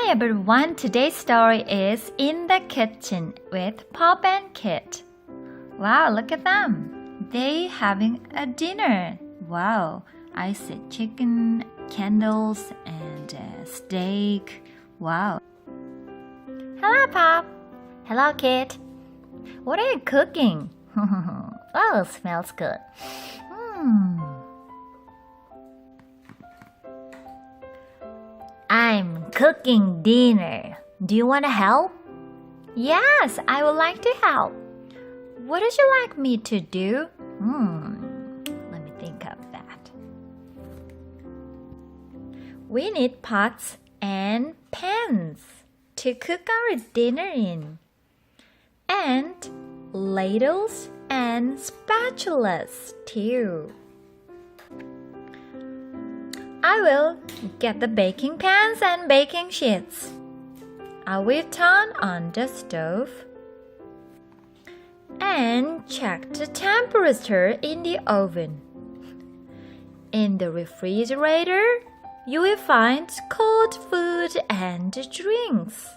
Hi everyone, today's story is In the Kitchen with PUP and KIT. Wow, look at them. They having a dinner. Wow, I see chicken, candles, and steak. Wow. Hello, PUP. Hello, KIT. What are you cooking? Oh, smells good. I'm cooking dinner. Do you want to help? Yes, I would like to help. What would you like me to do? Let me think of that. We need pots and pans to cook our dinner in. And ladles and spatulas too. I will get the baking pans and baking sheets. I will turn on the stove and check the temperature in the oven. In the refrigerator, you will find cold food and drinks.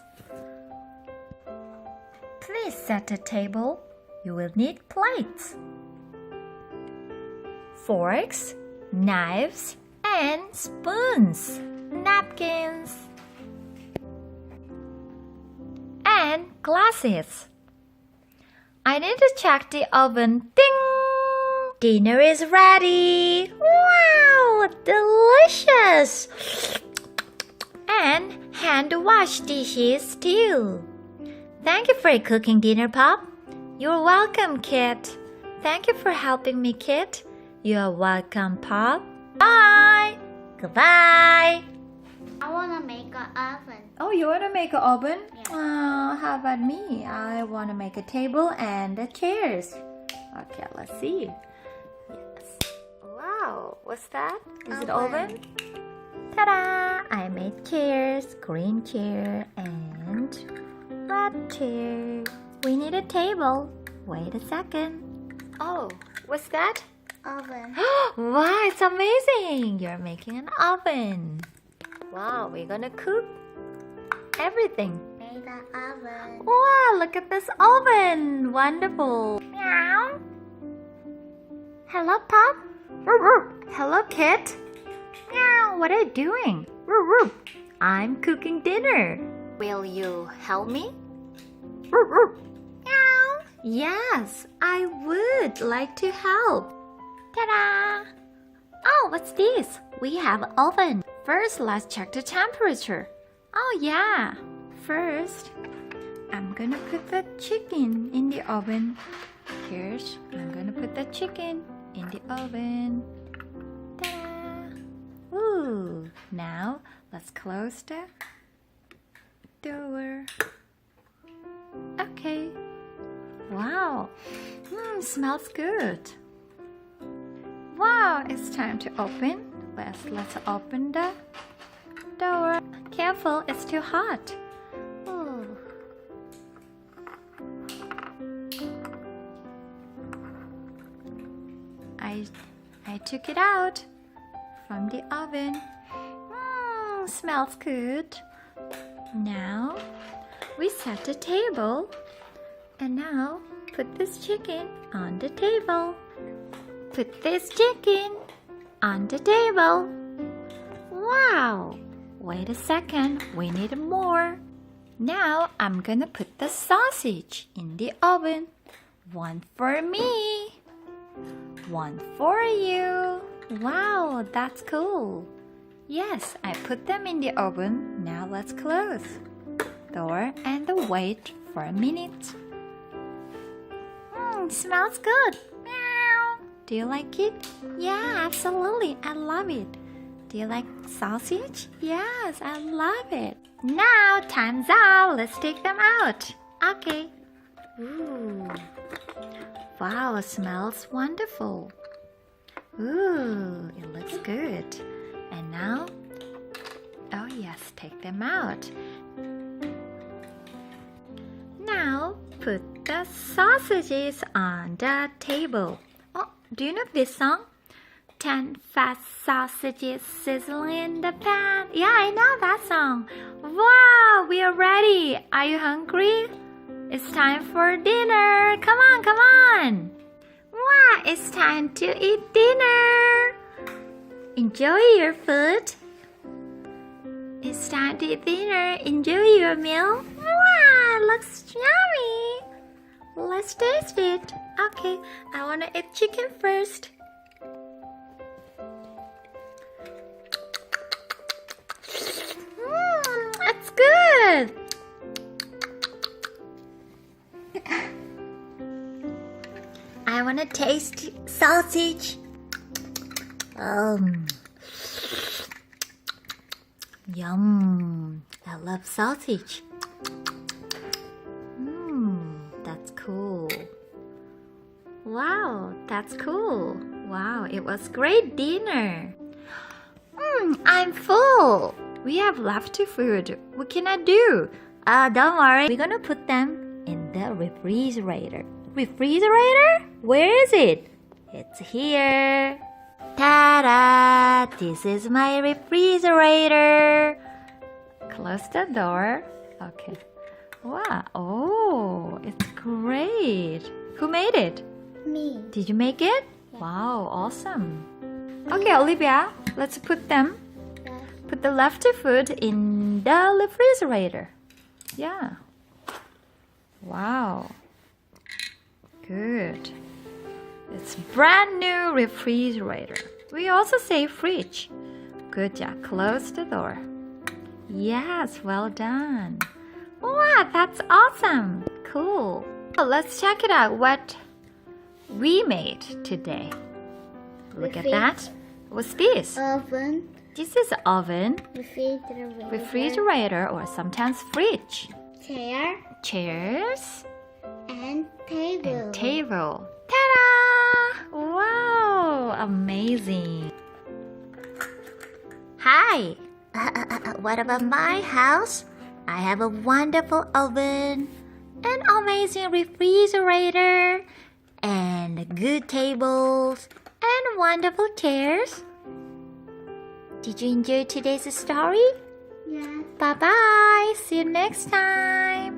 Please set the table. You will need plates, forks, knives, and spoons, napkins, and glasses. I need to check the oven. Ding! Dinner is ready. Wow, delicious! And hand wash dishes too. Thank you for cooking dinner, PUP. You're welcome, KIT. Thank you for helping me, KIT. You're welcome, PUP. Bye! Goodbye! I want to make an oven. Oh, you want to make an oven? Yeah. How about me? I want to make a table and the chairs. Okay, let's see. Yes. Wow, what's that? Is it oven? Ta-da! I made chairs, green chair and red chair. We need a table. Wait a second. Oh, what's that? Oven. Wow, it's amazing! You're making an oven. Wow, we're gonna cook everything. Made an oven. Wow, look at this oven. Wonderful. Meow. Hello, PUP. Hello, KIT. Meow, what are you doing? I'm cooking dinner. Will you help me? Meow. Yes, I would like to help. Ta-da! Oh, what's this? We have an oven. First, let's check the temperature. Oh, yeah. First, I'm gonna put the chicken in the oven. Here's, I'm gonna put the chicken in the oven. Ta-da! Ooh, now let's close the door. Okay. Wow, smells good. Wow, it's time to open. Let's open the door. Careful, it's too hot. Ooh. I took it out from the oven. Smells good. Now we set the table. And now put this chicken on the table. Put this chicken on the table. Wow! Wait a second, we need more. Now I'm gonna put the sausage in the oven. One for me. One for you. Wow, that's cool. Yes, I put them in the oven. Now let's close door and wait for a minute. Smells good. Meow. Do you like it? Yeah, absolutely. I love it. Do you like sausage? Yes, I love it. Now, time's up. Let's take them out. Okay. Ooh. Wow, it smells wonderful. Ooh, it looks good. And now, oh yes, take them out. Now, put the sausages on the table. Oh, do you know this song? 10 fast sausages sizzling in the pan. Yeah, I know that song. Wow, you're ready. Are you hungry? It's time for dinner. Come on, come on. Wow, it's time to eat dinner. Enjoy your food. It's time to eat dinner. Enjoy your meal. Wow, looks yummy. Let's taste it. Okay, I want to eat chicken first. It's good. I want to taste sausage. Yum. I love sausage. That's cool. Wow, that's cool. Wow, it was great dinner. I'm full. We have leftover food. What can I do? Don't worry. We're gonna put them in the refrigerator. Refrigerator? Where is it? It's here. Ta-da! This is my refrigerator. Close the door. Okay. Wow. Oh, it's great. Who made it? Me. Did you make it? Wow, awesome. Okay, Olivia, let's put the leftover food in the refrigerator. Yeah. Wow. Good. It's brand new refrigerator. We also say fridge. Good job. Close the door. Yes, well done. Wow, that's awesome. Cool. Let's check it out what we made today. Look at that. What's this? Oven. This is oven, Refrigerator. or sometimes fridge. Chair. Chairs And table. and table. Ta-da! Wow, amazing. Hi. What about my house? I have a wonderful oven, an amazing refrigerator, and good tables, and wonderful chairs. Did you enjoy today's story? Yeah. Bye-bye. See you next time.